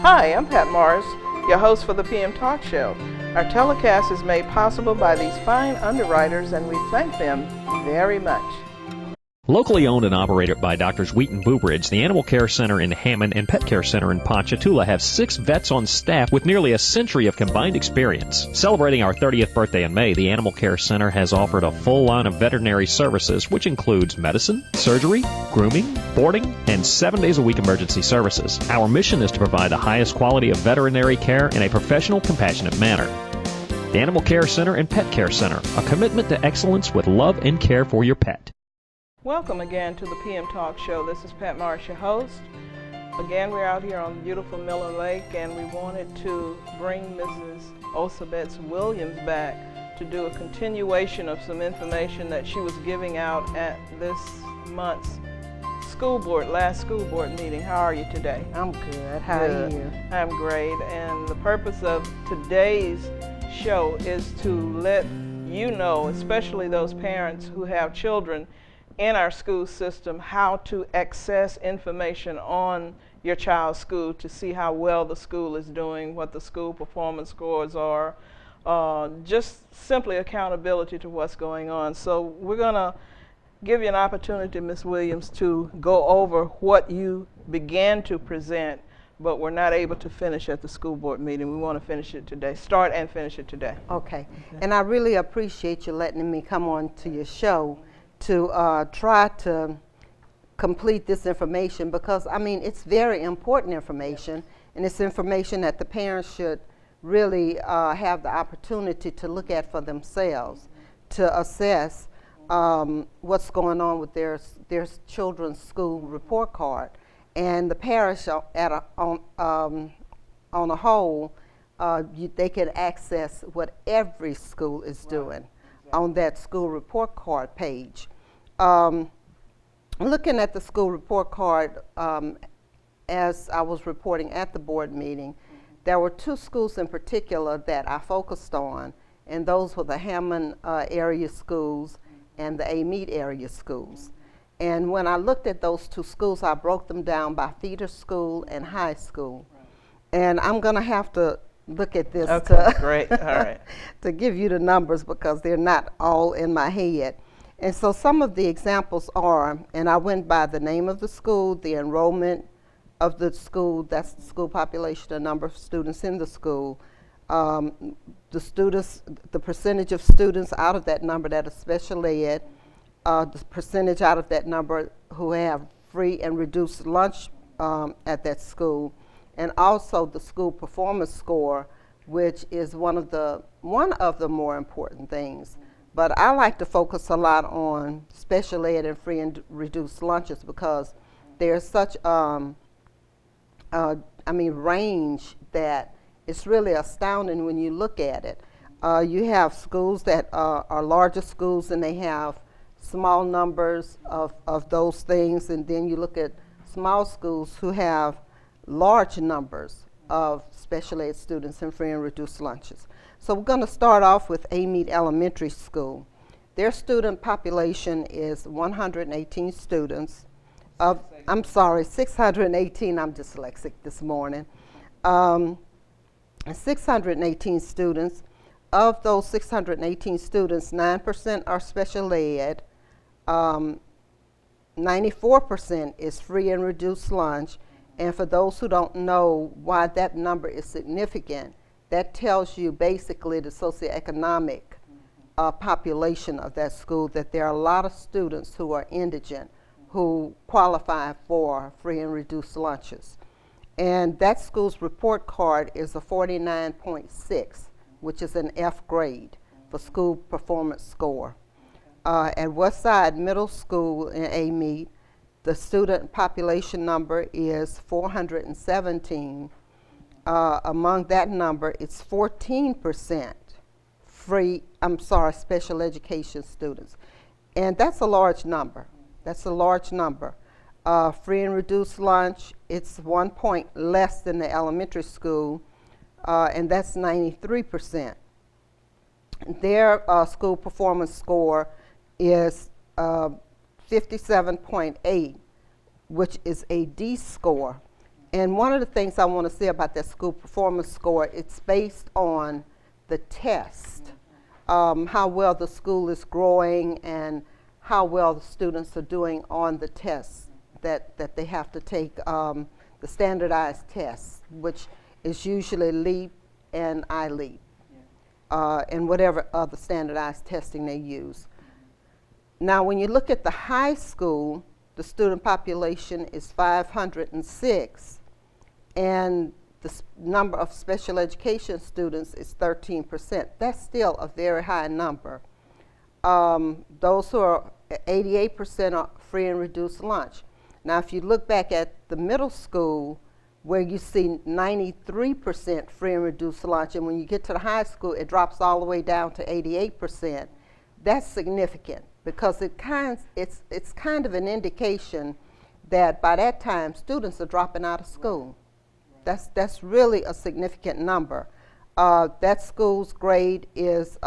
Hi, I'm Pat Morris, your host for the PM Talk Show. Our telecast is made possible by these fine underwriters, and we thank them very much. Locally owned and operated by Doctors Wheaton Boobridge, the Animal Care Center in Hammond and Pet Care Center in Ponchatoula have 6 vets on staff with nearly a century of combined experience. Celebrating our 30th birthday in May, the Animal Care Center has offered a full line of veterinary services, which includes medicine, surgery, grooming, boarding, and 7 days a week emergency services. Our mission is to provide the highest quality of veterinary care in a professional, compassionate manner. The Animal Care Center and Pet Care Center, a commitment to excellence with love and care for your pet. Welcome again to the PM Talk Show. This is Pat Morris, your host. Again, we're out here on beautiful Miller Lake, and we wanted to bring Mrs. Osa Betts-Williams back to do a continuation of some information that she was giving out at this month's last school board meeting. How are you today? I'm good. How are you? I'm great. And the purpose of today's show is to let you know, especially those parents who have children in our school system, how to access information on your child's school to see how well the school is doing, what the school performance scores are, just simply accountability to what's going on. So we're going to give you an opportunity, Ms. Williams, to go over what you began to present, but we're not able to finish at the school board meeting. We want to finish it today, start and finish it today. Okay. And I really appreciate you letting me come on to your show to try to complete this information, because I mean it's very important information, and it's information that the parents should really have the opportunity to look at for themselves to assess what's going on with their children's school report card. And the parish on a whole, they can access what every school is doing on that school report card page. Looking at the school report card, as I was reporting at the board meeting, there were 2 schools in particular that I focused on, and those were the Hammond area schools and the Amite area schools. And when I looked at those 2 schools, I broke them down by feeder school and high school. And I'm going to have to look at this Great. All right. to give you the numbers, because they're not all in my head. And so some of the examples are, and I went by the name of the school, the enrollment of the school, that's the school population, the number of students in the school, the percentage of students out of that number that are special ed, the percentage out of that number who have free and reduced lunch at that school, and also the school performance score, which is one of the more important things. But I like to focus a lot on special ed and free and reduced lunches, because there's such range that it's really astounding when you look at it. You have schools that are larger schools, and they have small numbers of those things, and then you look at small schools who have large numbers of special ed students and free and reduced lunches. So we're going to start off with Amite Elementary School. Their student population is 118 students. 618, I'm dyslexic this morning. 618 students. Of those 618 students, 9% are special ed, 94% is free and reduced lunch. And for those who don't know why that number is significant, that tells you basically the socioeconomic population of that school, that there are a lot of students who are indigent who qualify for free and reduced lunches. And that school's report card is a 49.6, which is an F grade for school performance score. At Westside Middle School in Amite, the student population number is 417. Among that number, it's 14% special education students. And that's a large number. Free and reduced lunch, it's 1 point less than the elementary school, and that's 93%. Their school performance score is 57.8, which is a D score. And one of the things I want to say about that school performance score, it's based on the test, how well the school is growing and how well the students are doing on the tests that they have to take, the standardized tests, which is usually LEAP and iLEAP, and whatever other standardized testing they use. Now, when you look at the high school, the student population is 506, and the number of special education students is 13%. That's still a very high number. Those who are 88% are free and reduced lunch. Now, if you look back at the middle school, where you see 93% free and reduced lunch, and when you get to the high school, it drops all the way down to 88%. That's significant because it's kind of an indication that by that time, students are dropping out of school. That's really a significant number. That school's grade is,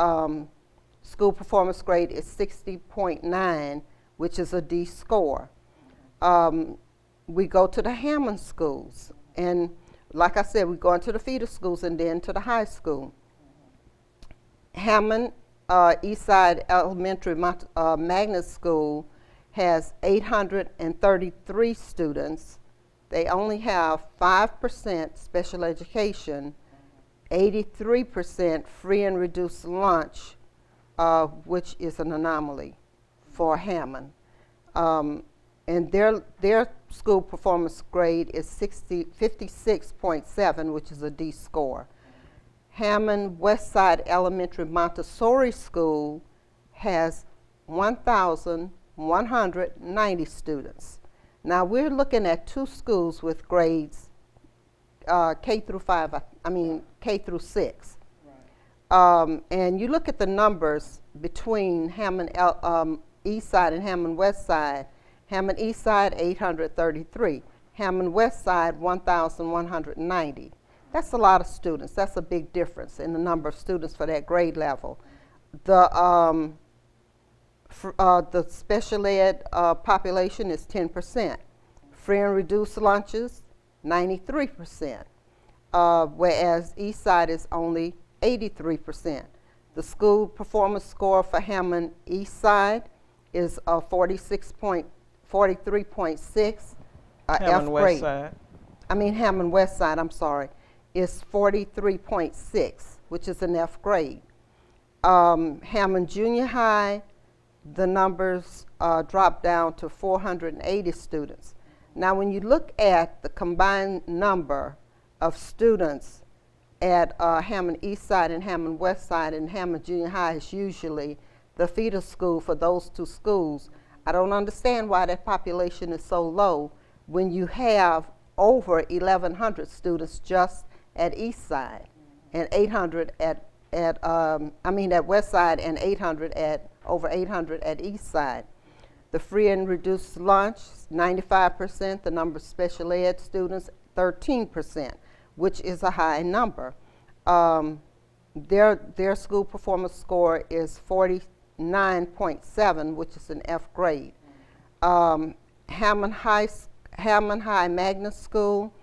school performance grade is 60.9, which is a D score. We go to the Hammond schools, and like I said, we go into the feeder schools and then to the high school. Hammond Eastside Elementary Magnet School has 833 students. They only have 5% special education, 83% free and reduced lunch, which is an anomaly for Hammond. And their school performance grade is 56.7, which is a D score. Hammond Westside Elementary Montessori School has 1,190 students. Now we're looking at two schools with grades K through 6. Right. And you look at the numbers between Hammond Eastside and Hammond Westside. Hammond Eastside 833, Hammond Westside 1,190. That's a lot of students. That's a big difference in the number of students for that grade level. The special ed population is 10%. Free and reduced lunches, 93%, whereas Eastside is only 83%. The school performance score for Hammond Eastside is 43.6, F grade. Hammond Westside, I'm sorry, is 43.6, which is an F grade. Hammond Junior High, the numbers drop down to 480 students. Now, when you look at the combined number of students at Hammond Eastside and Hammond Westside, and Hammond Junior High is usually the feeder school for those two schools, I don't understand why that population is so low when you have over 1,100 students just at Eastside, and 800 at Westside, and over 800 at Eastside. The free and reduced lunch, 95%. The number of special ed students, 13%, which is a high number. Their school performance score is 49.7, which is an F grade. Hammond High Magnet School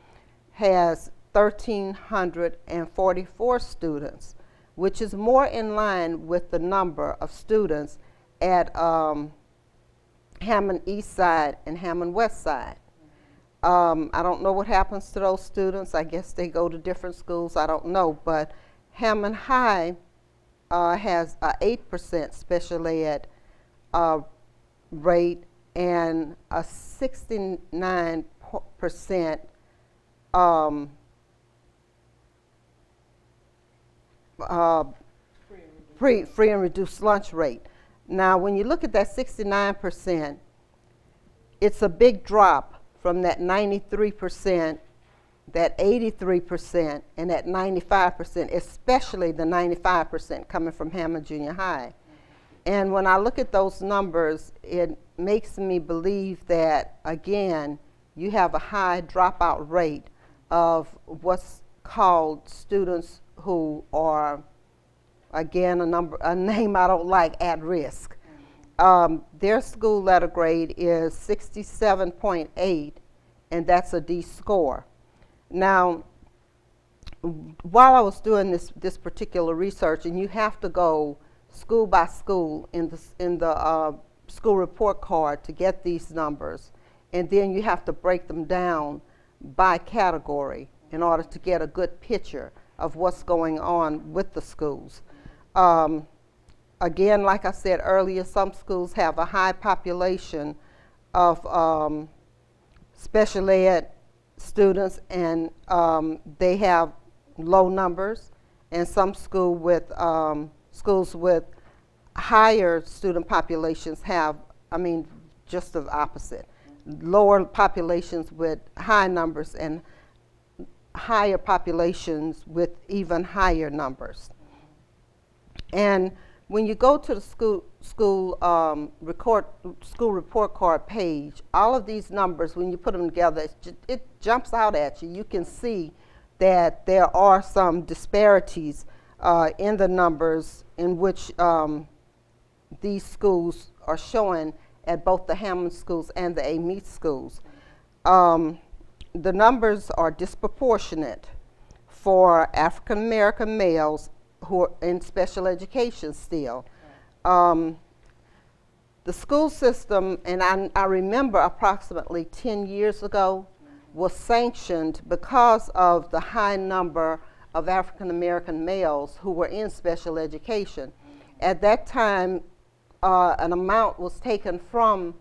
has 1,344 students, which is more in line with the number of students at Hammond Eastside and Hammond Westside. I don't know what happens to those students. I guess they go to different schools. I don't know. But Hammond High has a 8% special ed rate and a 69% free and reduced lunch rate. Now, when you look at that 69%, it's a big drop from that 93%, that 83%, and that 95%, especially the 95% coming from Hammond Junior High. And when I look at those numbers, it makes me believe that, again, you have a high dropout rate of what's called students who are, again, a name I don't like, at risk. Their school letter grade is 67.8, and that's a D score. Now, while I was doing this particular research, and you have to go school by school in the school report card to get these numbers, and then you have to break them down by category in order to get a good picture of what's going on with the schools. Again, like I said earlier, some schools have a high population of special ed students, and they have low numbers, and some schools with higher student populations have, just the opposite. Lower populations with high numbers and higher populations with even higher numbers. And when you go to the school report card page, all of these numbers, when you put them together, it jumps out at you. You can see that there are some disparities in the numbers in which these schools are showing at both the Hammond schools and the Amite schools. The numbers are disproportionate for African American males who are in special education still. The school system, and I remember approximately 10 years ago, was sanctioned because of the high number of African American males who were in special education. At that time, an amount was taken from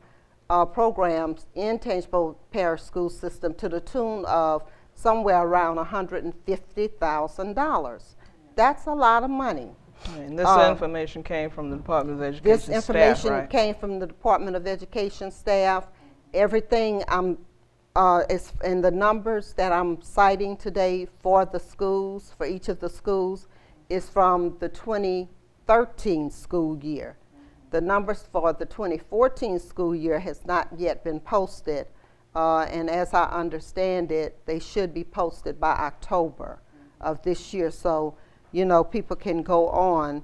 programs in Tangipahoa Parish School System to the tune of somewhere around $150,000. That's a lot of money. And this information came from the Department of Education This staff, information right? came from the Department of Education staff. Everything is in the numbers that I'm citing today for the schools, for each of the schools, is from the 2013 school year. The numbers for the 2014 school year has not yet been posted, and as I understand it, they should be posted by October of this year. So, people can go on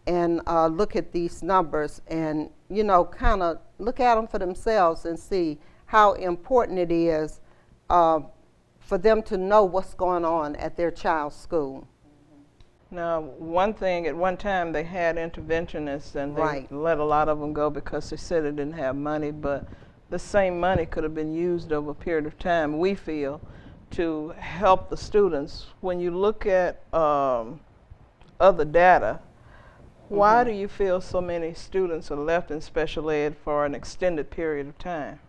and look at these numbers and, kind of look at them for themselves and see how important it is for them to know what's going on at their child's school. Now, one thing, at one time they had interventionists, and they Right. let a lot of them go because they said they didn't have money, but the same money could have been used over a period of time, we feel, to help the students. When you look at other data, why do you feel so many students are left in special ed for an extended period of time?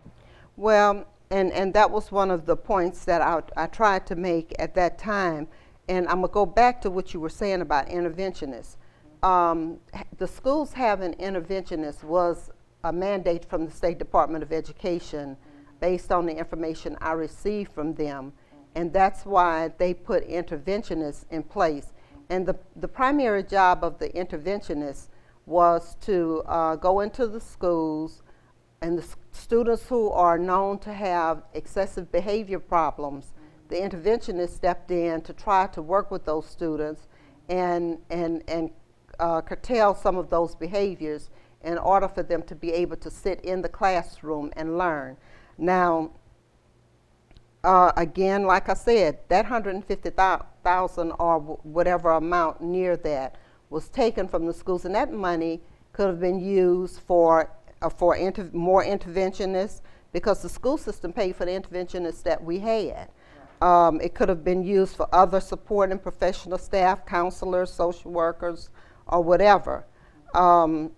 Well, and that was one of the points that I tried to make at that time. And I'm going to go back to what you were saying about interventionists. The schools having interventionists was a mandate from the State Department of Education based on the information I received from them. And that's why they put interventionists in place. And the primary job of the interventionists was to go into the schools, and the students who are known to have excessive behavior problems, the interventionist stepped in to try to work with those students and curtail some of those behaviors in order for them to be able to sit in the classroom and learn. Now, again, like I said, that $150,000 or whatever amount near that was taken from the schools, and that money could have been used for more interventionists, because the school system paid for the interventionists that we had. It could have been used for other support and professional staff, counselors, social workers, or whatever. And,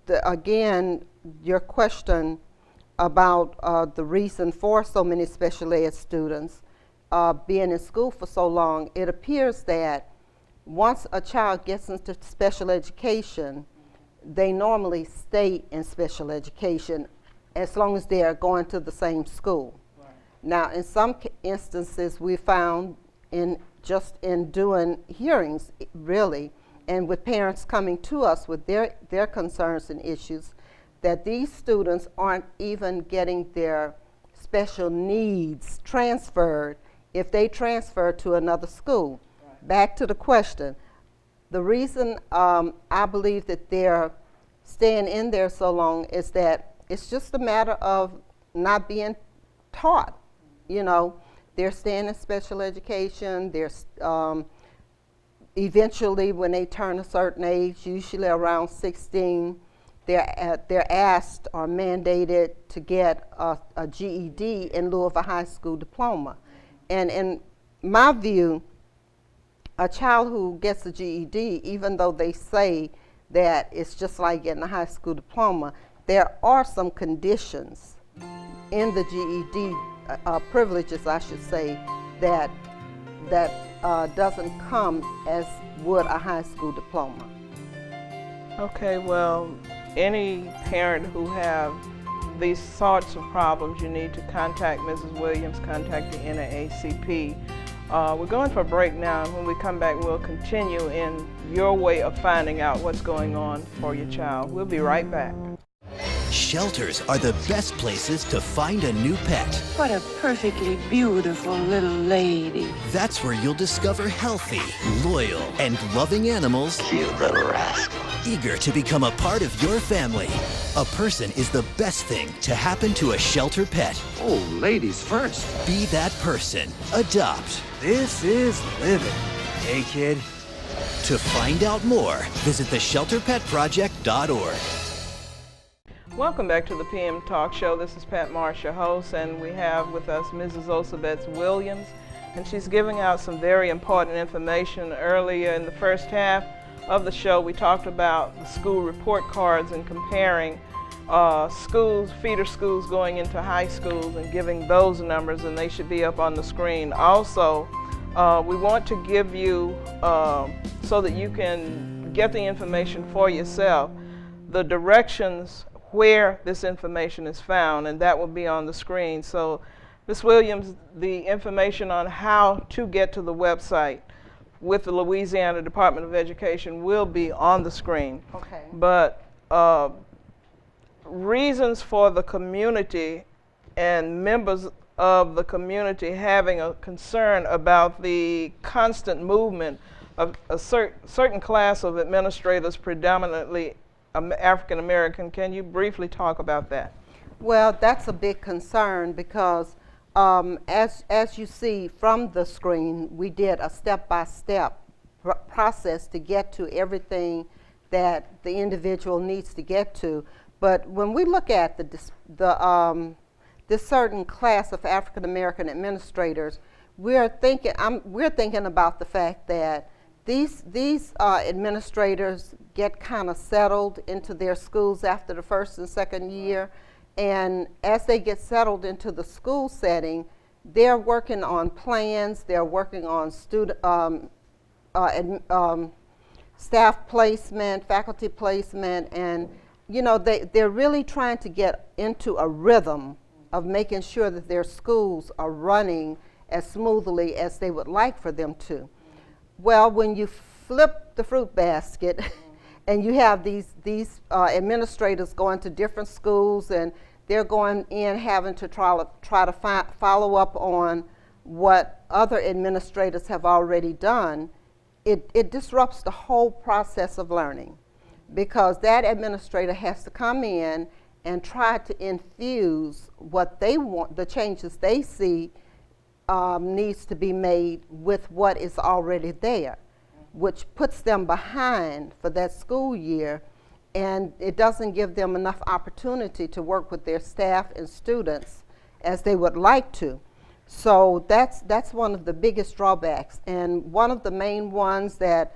again, your question about the reason for so many special ed students being in school for so long, it appears that once a child gets into special education, they normally stay in special education as long as they are going to the same school. Right. Now, in some instances, we found in doing hearings, really, and with parents coming to us with their concerns and issues, that these students aren't even getting their special needs transferred if they transfer to another school. Right. Back to the question, the reason I believe that they're staying in there so long is that it's just a matter of not being taught you know, they're staying in special education. They're eventually, when they turn a certain age, usually around 16, they're asked or mandated to get a GED in lieu of a high school diploma. And in my view, a child who gets a GED, even though they say that it's just like getting a high school diploma, there are some conditions in the GED privileges, I should say, that doesn't come as would a high school diploma. Okay, well, any parent who have these sorts of problems, you need to contact Mrs. Williams, contact the NAACP. We're going for a break now, and when we come back, we'll continue in your way of finding out what's going on for your child. We'll be right back. Shelters are the best places to find a new pet. What a perfectly beautiful little lady. That's where you'll discover healthy, loyal, and loving animals. Cute little rascal. Eager to become a part of your family. A person is the best thing to happen to a shelter pet. Oh, ladies first. Be that person. Adopt. This is living. Hey, kid. To find out more, visit theshelterpetproject.org. Welcome back to the PM Talk Show. This is Pat Marsh, your host, and we have with us Mrs. Osa Betts-Williams, and she's giving out some very important information. Earlier in the first half of the show, we talked about the school report cards and comparing schools, feeder schools going into high schools and giving those numbers, and they should be up on the screen. Also, we want to give you, so that you can get the information for yourself, the directions where this information is found, and that will be on the screen. So, Ms. Williams, the information on how to get to the website with the Louisiana Department of Education will be on the screen. Okay. But reasons for the community and members of the community having a concern about the constant movement of a certain class of administrators, predominantly African American. Can you briefly talk about that? Well, that's a big concern because as you see from the screen, we did a step-by-step process to get to everything that the individual needs to get to. But when we look at this certain class of African American administrators, we're thinking about the fact that these administrators get kind of settled into their schools after the first and second year, and as they get settled into the school setting, they're working on plans, they're working on student staff placement, faculty placement, and you know, they're really trying to get into a rhythm of making sure that their schools are running as smoothly as they would like for them to. Well, when you flip the fruit basket and you have these administrators going to different schools, and they're going in having to try to follow up on what other administrators have already done, it disrupts the whole process of learning, because that administrator has to come in and try to infuse what they want, the changes they see needs to be made with what is already there, which puts them behind for that school year, and it doesn't give them enough opportunity to work with their staff and students as they would like to. So that's one of the biggest drawbacks, and one of the main ones that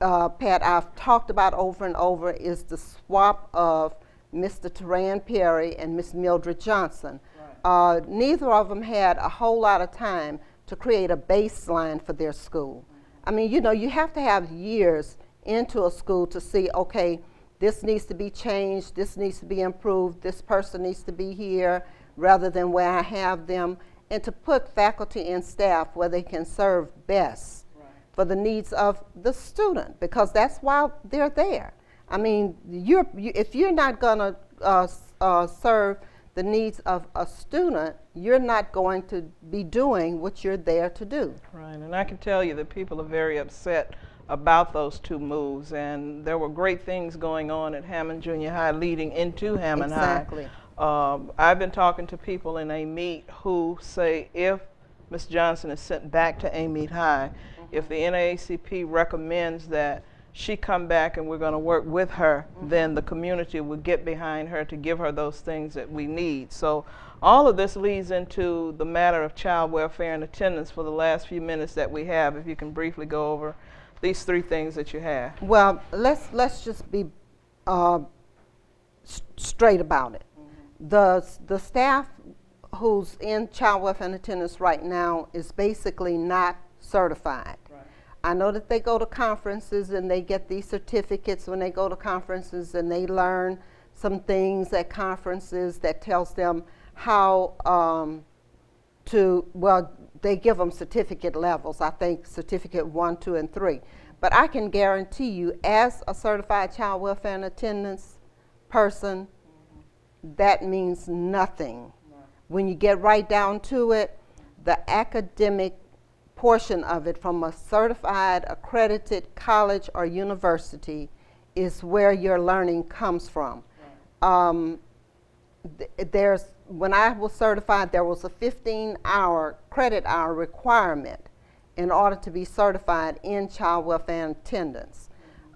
Pat, I've talked about over and over is the swap of Mr. Teran Perry and Miss Mildred Johnson. Right. Neither of them had a whole lot of time to create a baseline for their school. I mean, you know, you have to have years into a school to see, okay, this needs to be changed, this needs to be improved, this person needs to be here rather than where I have them, and to put faculty and staff where they can serve best for the needs of the student, because that's why they're there. I mean, if you're not going to serve the needs of a student, you're not going to be doing what you're there to do. Right, and I can tell you that people are very upset about those two moves, and there were great things going on at Hammond Junior High leading into Hammond High. I've been talking to people in Amite who say if Ms. Johnson is sent back to Amite High, if the NAACP recommends that she come back and we're going to work with her, then the community will get behind her to give her those things that we need. So all of this leads into the matter of child welfare and attendance for the last few minutes that we have. If you can briefly go over these three things that you have. Well, let's just be straight about it. The staff who's in child welfare and attendance right now is basically not certified. I know that they go to conferences and they get these certificates when they go to conferences, and they learn some things at conferences that tells them how they give them certificate levels. I think certificate 1, 2, and 3. But I can guarantee you, as a certified child welfare and attendance person, that means nothing. When you get right down to it, the academic portion of it from a certified, accredited college or university is where your learning comes from. When I was certified, there was a 15-hour credit hour requirement in order to be certified in child welfare and attendance.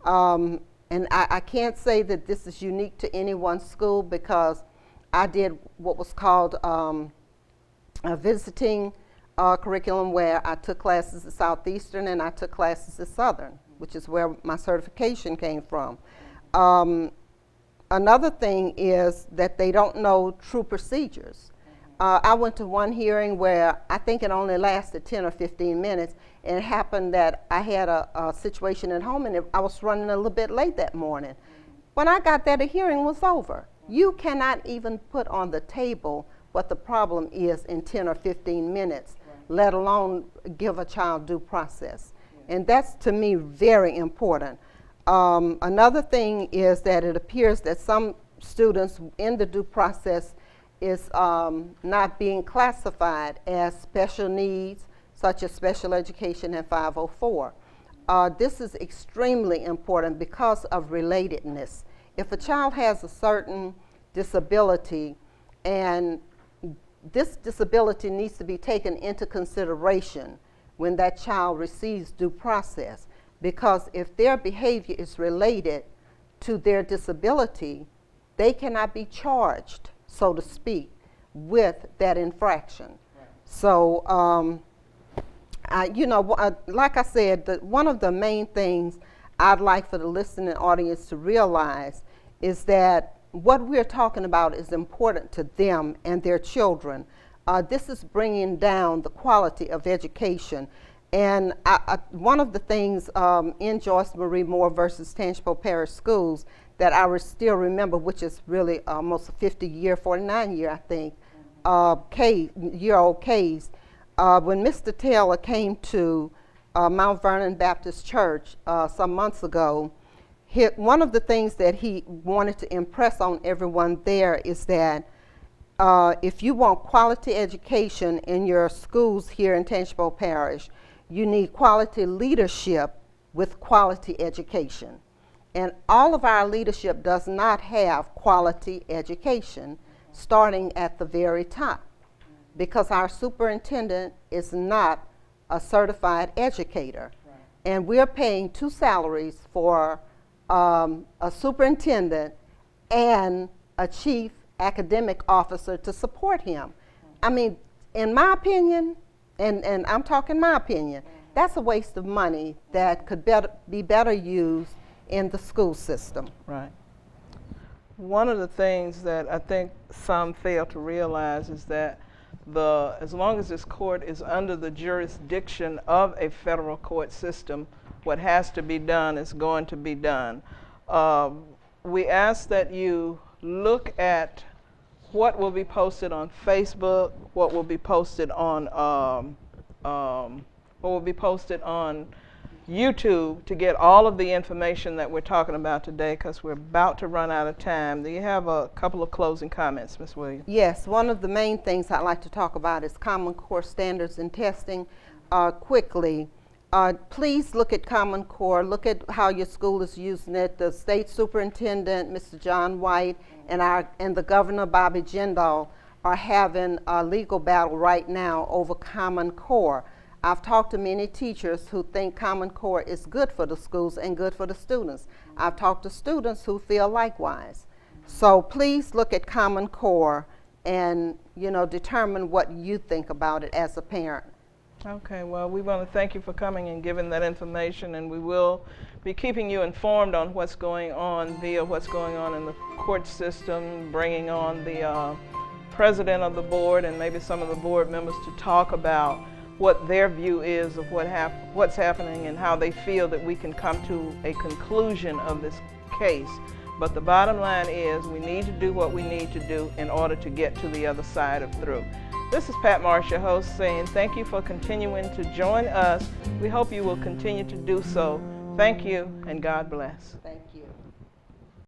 And I can't say that this is unique to any one school, because I did what was called a visiting curriculum, where I took classes at Southeastern and I took classes at Southern, which is where my certification came from. Another thing is that they don't know true procedures. I went to one hearing where I think it only lasted 10 or 15 minutes, and it happened that I had a situation at home, and I was running a little bit late that morning. When I got there, the hearing was over. You cannot even put on the table what the problem is in 10 or 15 minutes, let alone give a child due process. And that's, to me, very important. Another thing is that it appears that some students in the due process is not being classified as special needs, such as special education and 504. This is extremely important because of relatedness. If a child has a certain disability, and this disability needs to be taken into consideration when that child receives due process, because if their behavior is related to their disability, they cannot be charged, so to speak, with that infraction. So, like I said, one of the main things I'd like for the listening audience to realize is that what we're talking about is important to them and their children. This is bringing down the quality of education. And one of the things in Joyce Marie Moore versus Tangipahoa Parish Schools that I still remember, which is really almost a 50-year, 49-year, I think, year-old case, when Mr. Taylor came to Mount Vernon Baptist Church some months ago, one of the things that he wanted to impress on everyone there is that if you want quality education in your schools here in Tangipahoa Parish, you need quality leadership with quality education. And all of our leadership does not have quality education, starting at the very top, because our superintendent is not a certified educator. And we're paying 2 salaries for a superintendent and a chief academic officer to support him. I mean, in my opinion, and I'm talking my opinion, that's a waste of money that could be better used in the school system. Right. One of the things that I think some fail to realize is that as long as this court is under the jurisdiction of a federal court system, what has to be done is going to be done. We ask that you look at what will be posted on Facebook, what will be posted on YouTube to get all of the information that we're talking about today, because we're about to run out of time. Do you have a couple of closing comments, Ms. Williams? Yes, one of the main things I'd like to talk about is Common Core standards and testing. Quickly, Please look at Common Core, look at how your school is using it. The state superintendent, Mr. John White, and the governor, Bobby Jindal, are having a legal battle right now over Common Core. I've talked to many teachers who think Common Core is good for the schools and good for the students. I've talked to students who feel likewise. So please look at Common Core and, you know, determine what you think about it as a parent. Okay, well, we want to thank you for coming and giving that information, and we will be keeping you informed on what's going on via what's going on in the court system, bringing on the president of the board and maybe some of the board members to talk about what their view is of what's happening and how they feel that we can come to a conclusion of this case. But the bottom line is we need to do what we need to do in order to get to the other side of through. This is Pat Marsh, your host, saying thank you for continuing to join us. We hope you will continue to do so. Thank you, and God bless. Thank you.